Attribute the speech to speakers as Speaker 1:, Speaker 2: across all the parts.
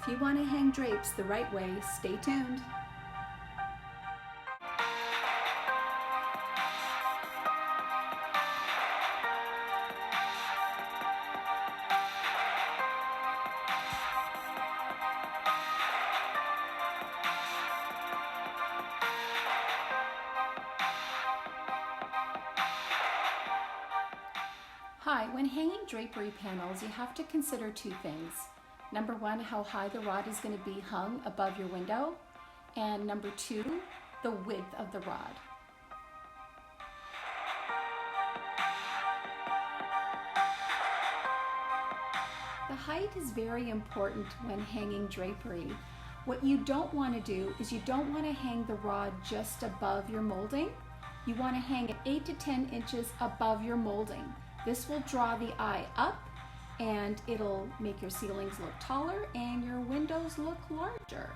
Speaker 1: If you want to hang drapes the right way, stay tuned. Hi, when hanging drapery panels, you have to consider two things. Number one, how high the rod is going to be hung above your window. And number two, the width of the rod. The height is very important when hanging drapery. What you don't want to do is you don't want to hang the rod just above your molding. You want to hang it 8 to 10 inches above your molding. This will draw the eye up and it'll make your ceilings look taller and your windows look larger.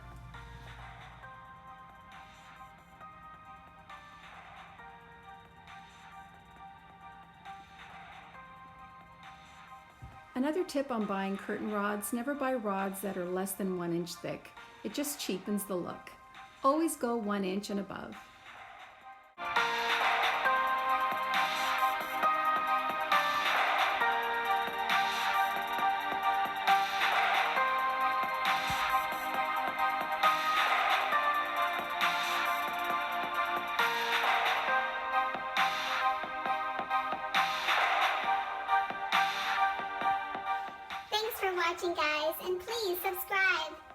Speaker 1: Another tip on buying curtain rods, never buy rods that are less than 1 inch thick. It just cheapens the look. Always go 1 inch and above.
Speaker 2: Thanks for watching, guys, and please subscribe.